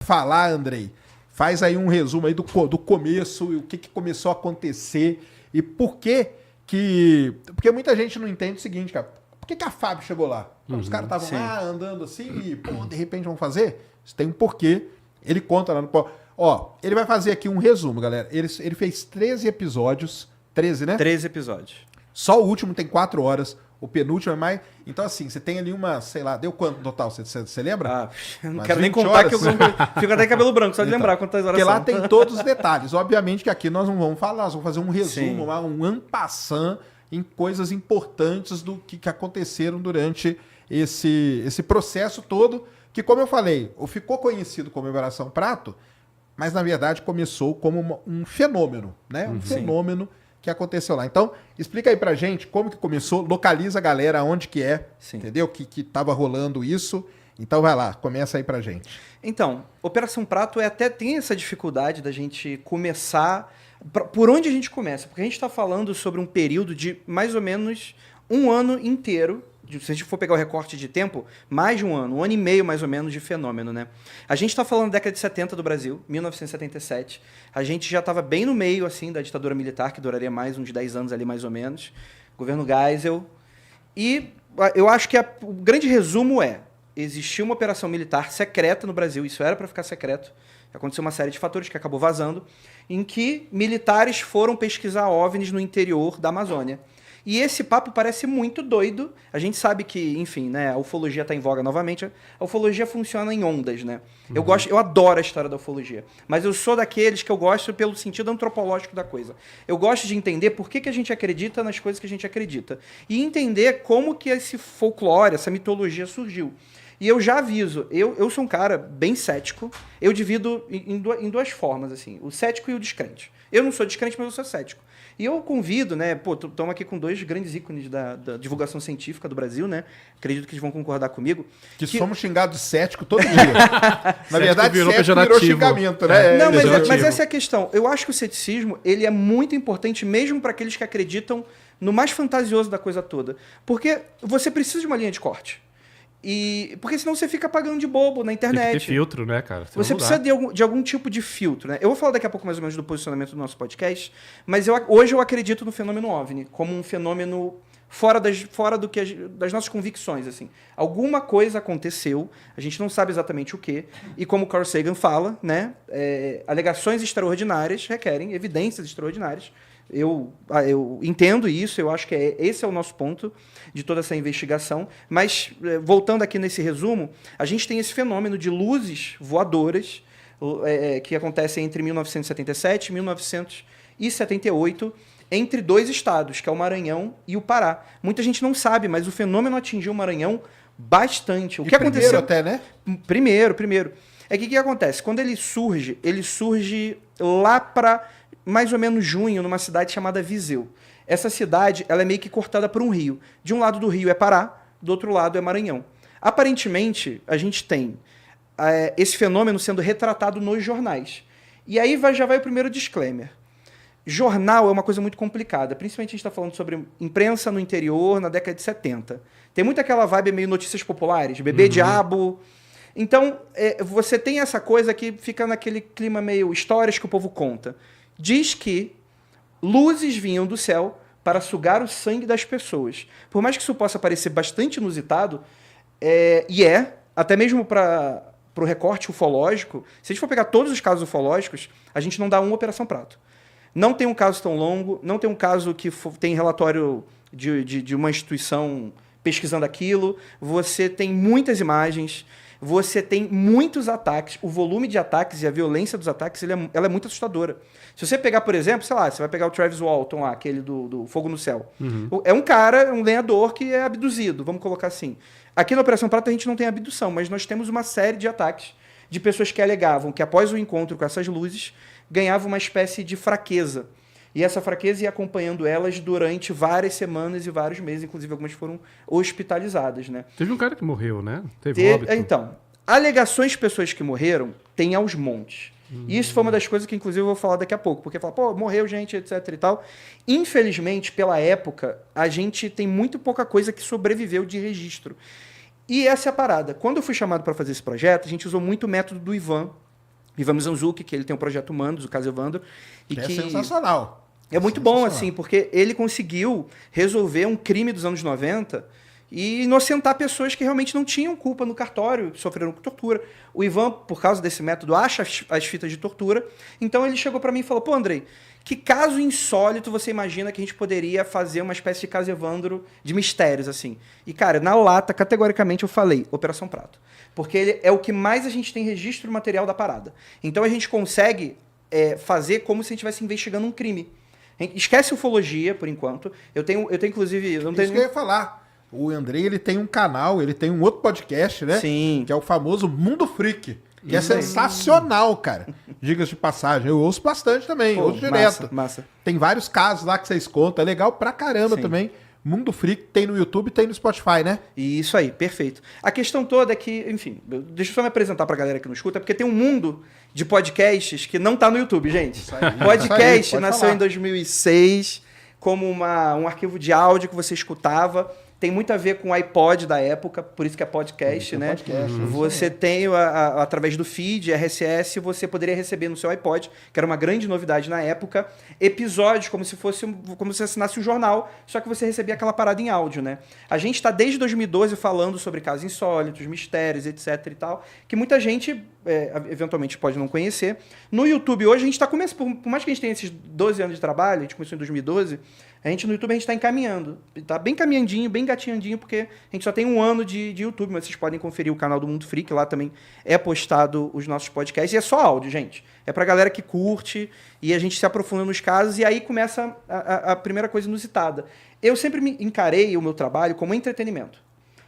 falar, Andrei, faz aí um resumo aí do começo, e o que começou a acontecer e por que que... Porque muita gente não entende o seguinte, cara. Por que a Fábio chegou lá? Os caras estavam lá andando assim e, pô, de repente vão fazer? Isso tem um porquê. Ele conta lá no... Ó, ele vai fazer aqui um resumo, galera. Ele fez 13 episódios. 13, né? 13 episódios. Só o último tem 4 horas. O penúltimo é mais... Então, assim, você tem ali uma, sei lá, deu quanto no total? Você lembra? Ah, eu não Umas quero nem 20 contar horas? que eu fico até cabelo branco, só de lembrar quantas horas Porque lá são. tem todos os detalhes. Obviamente que aqui nós não vamos falar, nós vamos fazer um resumo, Sim. um en passant em coisas importantes do que aconteceram durante esse processo todo, que, como eu falei, ficou conhecido como Operação Prato, mas, na verdade, começou como um fenômeno, né? Um fenômeno que aconteceu lá. Então, explica aí pra gente como que começou, localiza a galera onde que é, entendeu? Que tava rolando isso. Então, vai lá, começa aí pra gente. Então, Operação Prato até tem essa dificuldade da gente começar... Por onde a gente começa? Porque a gente está falando sobre um período de mais ou menos um ano inteiro. Se a gente for pegar o recorte de tempo, mais de um ano e meio mais ou menos de fenômeno, né? A gente está falando da década de 70 do Brasil, 1977. A gente já estava bem no meio, assim, da ditadura militar, que duraria mais uns 10 anos ali, mais ou menos. Governo Geisel. E eu acho que o grande resumo existia uma operação militar secreta no Brasil, isso era para ficar secreto. Aconteceu uma série de fatores que acabou vazando, em que militares foram pesquisar OVNIs no interior da Amazônia. E esse papo parece muito doido. A gente sabe que, enfim, né, a ufologia está em voga novamente. A ufologia funciona em ondas, né? Eu adoro a história da ufologia. Mas eu sou daqueles que eu gosto pelo sentido antropológico da coisa. Eu gosto de entender por que a gente acredita nas coisas que a gente acredita. E entender como que esse folclore, essa mitologia surgiu. E eu já aviso, eu sou um cara bem cético. Eu divido em duas formas, assim. O cético e o descrente. Eu não sou descrente, mas eu sou cético. E eu convido, né? Pô, estamos aqui com dois grandes ícones da divulgação científica do Brasil, né? Acredito que eles vão concordar comigo. Que somos xingados de cético todo dia. Na verdade, virou cético virou xingamento, né? Não, mas essa é a questão. Eu acho que o ceticismo, ele é muito importante mesmo para aqueles que acreditam no mais fantasioso da coisa toda. Porque você precisa de uma linha de corte. Porque senão você fica pagando de bobo na internet. Tem que ter filtro, né, cara? Você precisa de algum tipo de filtro, né? Eu vou falar daqui a pouco mais ou menos do posicionamento do nosso podcast, mas hoje eu acredito no fenômeno OVNI como um fenômeno fora das nossas convicções, assim. Alguma coisa aconteceu, a gente não sabe exatamente o quê, e como Carl Sagan fala, né? Alegações extraordinárias requerem evidências extraordinárias. Eu entendo isso, eu acho que esse é o nosso ponto de toda essa investigação. Mas, voltando aqui nesse resumo, a gente tem esse fenômeno de luzes voadoras que acontecem entre 1977 e 1978, entre dois estados, que é o Maranhão e o Pará. Muita gente não sabe, mas o fenômeno atingiu o Maranhão bastante. O que aconteceu? Até, né? Primeiro. É que o que acontece? Quando ele surge lá para mais ou menos junho, numa cidade chamada Viseu. Essa cidade, ela é meio que cortada por um rio. De um lado do rio é Pará, do outro lado é Maranhão. Aparentemente, a gente tem esse fenômeno sendo retratado nos jornais. E aí já vai o primeiro disclaimer. Jornal é uma coisa muito complicada, principalmente a gente está falando sobre imprensa no interior na década de 70. Tem muito aquela vibe meio notícias populares, bebê diabo. Então, você tem essa coisa que fica naquele clima meio histórias que o povo conta. Diz que luzes vinham do céu para sugar o sangue das pessoas. Por mais que isso possa parecer bastante inusitado, até mesmo para o recorte ufológico, se a gente for pegar todos os casos ufológicos, a gente não dá uma Operação Prato. Não tem um caso tão longo, não tem um caso que tem relatório de uma instituição pesquisando aquilo, você tem muitas imagens, você tem muitos ataques, o volume de ataques e a violência dos ataques ela é muito assustadora. Se você pegar, por exemplo, sei lá, você vai pegar o Travis Walton lá, aquele do Fogo no Céu. É um cara, um lenhador que é abduzido, vamos colocar assim. Aqui na Operação Prato a gente não tem abdução, mas nós temos uma série de ataques de pessoas que alegavam que após o encontro com essas luzes, ganhavam uma espécie de fraqueza. E essa fraqueza ia acompanhando elas durante várias semanas e vários meses, inclusive algumas foram hospitalizadas, né? Teve um cara que morreu, né? Teve óbito. Então, alegações de pessoas que morreram tem aos montes. E isso foi uma das coisas que, inclusive, eu vou falar daqui a pouco. Porque fala, pô, morreu gente, etc e tal. Infelizmente, pela época, a gente tem muito pouca coisa que sobreviveu de registro. E essa é a parada. Quando eu fui chamado para fazer esse projeto, a gente usou muito o método do Ivan, Ivan Mizanzuki, que ele tem um projeto Humanos, o caso Evandro. Que é sensacional. É muito bom, assim, porque ele conseguiu resolver um crime dos anos 90 e inocentar pessoas que realmente não tinham culpa no cartório, sofreram tortura. O Ivan, por causa desse método, acha as fitas de tortura. Então ele chegou para mim e falou, pô, Andrei, que caso insólito você imagina que a gente poderia fazer uma espécie de caso Evandro de mistérios, assim? E, cara, na lata, categoricamente, eu falei, Operação Prato. Porque ele é o que mais a gente tem registro material da parada. Então a gente consegue fazer como se a gente estivesse investigando um crime. Esquece ufologia, por enquanto. Eu tenho inclusive... Eu não tenho... Isso que eu ia falar. O Andrei, ele tem um canal, ele tem um outro podcast, né? Sim. Que é o famoso Mundo Freak. Que é sensacional, cara. Diga-se de passagem. Eu ouço bastante também, Pô, ouço direto. Massa. Tem vários casos lá que vocês contam. É legal pra caramba também. Mundo Freak tem no YouTube e tem no Spotify, né? Isso aí, perfeito. A questão toda é que, enfim, deixa eu só me apresentar pra galera que não escuta, porque tem um mundo de podcasts que não tá no YouTube, gente. Podcast nasceu em 2006 como um arquivo de áudio que você escutava. Tem muito a ver com o iPod da época, por isso que é podcast, né? Você tem, através do feed, RSS, você poderia receber no seu iPod, que era uma grande novidade na época, episódios como se você assinasse um jornal, só que você recebia aquela parada em áudio, né? A gente está desde 2012 falando sobre casos insólitos, mistérios, etc e tal, que muita gente eventualmente pode não conhecer. No YouTube hoje a gente está começando, por mais que a gente tenha esses 12 anos de trabalho, a gente começou em 2012, no YouTube a gente está encaminhando. Está bem caminhandinho, bem gatinhandinho, porque a gente só tem um ano de YouTube, mas vocês podem conferir o canal do Mundo Freak, lá também é postado os nossos podcasts, e é só áudio, gente. É pra galera que curte, e a gente se aprofunda nos casos, e aí começa a primeira coisa inusitada. Eu sempre me encarei o meu trabalho como entretenimento.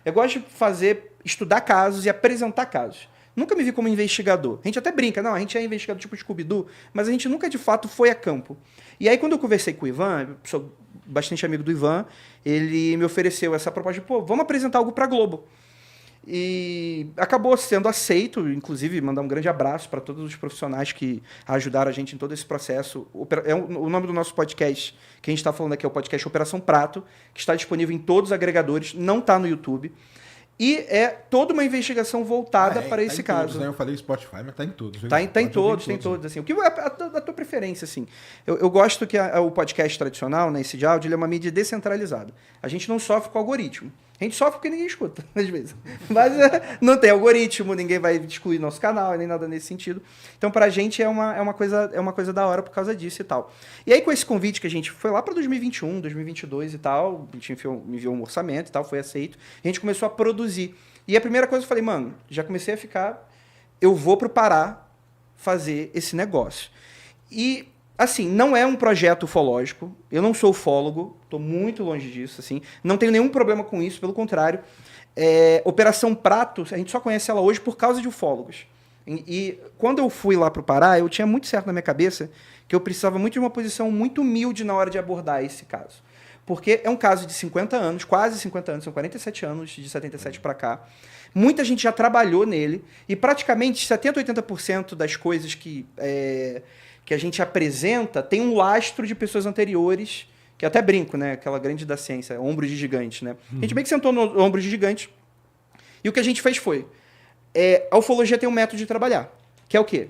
Eu gosto de estudar casos e apresentar casos. Nunca me vi como investigador. A gente até brinca, não, a gente é investigador tipo Scooby-Doo, mas a gente nunca de fato foi a campo. E aí quando eu conversei com o Ivan, eu sou bastante amigo do Ivan, ele me ofereceu essa proposta de, pô, vamos apresentar algo pra Globo. E acabou sendo aceito, inclusive mandar um grande abraço para todos os profissionais que ajudaram a gente em todo esse processo. O nome do nosso podcast, que a gente está falando aqui, é o podcast Operação Prato, que está disponível em todos os agregadores, não está no YouTube. E é toda uma investigação voltada para esse caso. Todos, né? Eu falei Spotify, mas tá em todos. Tá em todos, assim. O que a tua preferência, assim. Eu gosto que o podcast tradicional, né, esse de áudio, ele é uma mídia descentralizada. A gente não sofre com o algoritmo. A gente sofre porque ninguém escuta, às vezes. Mas não tem algoritmo, ninguém vai excluir nosso canal, nem nada nesse sentido. Então, pra gente é uma coisa da hora por causa disso e tal. E aí, com esse convite que a gente foi lá para 2021, 2022 e tal, a gente me enviou um orçamento e tal, foi aceito. A gente começou a produzir. E a primeira coisa eu falei, mano, já comecei a ficar... Eu vou pro Pará fazer esse negócio. E... assim, não é um projeto ufológico. Eu não sou ufólogo, estou muito longe disso, assim. Não tenho nenhum problema com isso, pelo contrário. Operação Prato, a gente só conhece ela hoje por causa de ufólogos. E quando eu fui lá para o Pará, eu tinha muito certo na minha cabeça que eu precisava muito de uma posição muito humilde na hora de abordar esse caso. Porque é um caso de 50 anos, quase 50 anos, são 47 anos, de 77 para cá. Muita gente já trabalhou nele, e praticamente 70%, 80% das coisas que a gente apresenta tem um lastro de pessoas anteriores, que eu até brinco, né? Aquela grande da ciência, ombros de gigante, né? A gente bem que sentou no ombro de gigante, e o que a gente fez foi... a ufologia tem um método de trabalhar, que é o quê?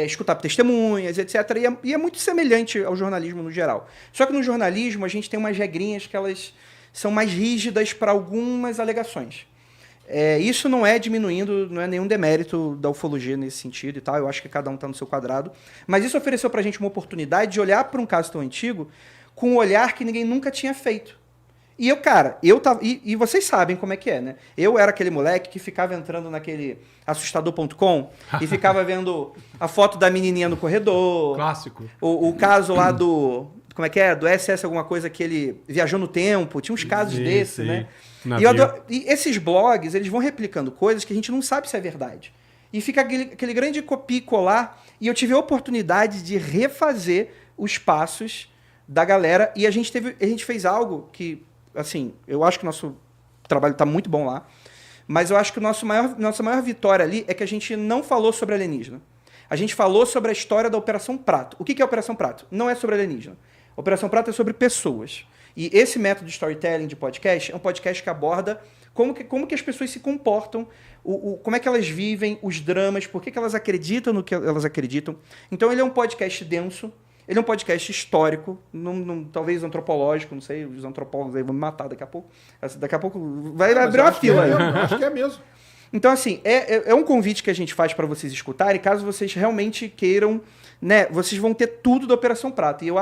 Escutar testemunhas, etc. E é muito semelhante ao jornalismo no geral. Só que no jornalismo a gente tem umas regrinhas que elas são mais rígidas para algumas alegações. Isso não é diminuindo, não é nenhum demérito da ufologia nesse sentido e tal, eu acho que cada um está no seu quadrado, mas isso ofereceu para a gente uma oportunidade de olhar para um caso tão antigo com um olhar que ninguém nunca tinha feito. E eu tava, e vocês sabem como é que é, né? Eu era aquele moleque que ficava entrando naquele assustador.com e ficava vendo a foto da menininha no corredor. Clássico. O caso lá do... Como é que é? Do SS alguma coisa que ele viajou no tempo. Tinha uns casos desses, né? E esses blogs, eles vão replicando coisas que a gente não sabe se é verdade. E fica aquele grande copia e colar. E eu tive a oportunidade de refazer os passos da galera. E a gente fez algo que, assim, eu acho que o nosso trabalho está muito bom lá. Mas eu acho que nossa maior vitória ali é que a gente não falou sobre alienígena. A gente falou sobre a história da Operação Prato. O que é a Operação Prato? Não é sobre alienígena. Operação Prato é sobre pessoas. E esse método de storytelling de podcast é um podcast que aborda como que as pessoas se comportam, como é que elas vivem, os dramas, por que elas acreditam no que elas acreditam. Então ele é um podcast denso, ele é um podcast histórico, talvez antropológico, não sei, os antropólogos aí vão me matar daqui a pouco. Daqui a pouco vai abrir uma fila aí. Acho que é mesmo. Então, assim, é um convite que a gente faz para vocês escutarem, caso vocês realmente queiram, né? Vocês vão ter tudo da Operação Prato. E eu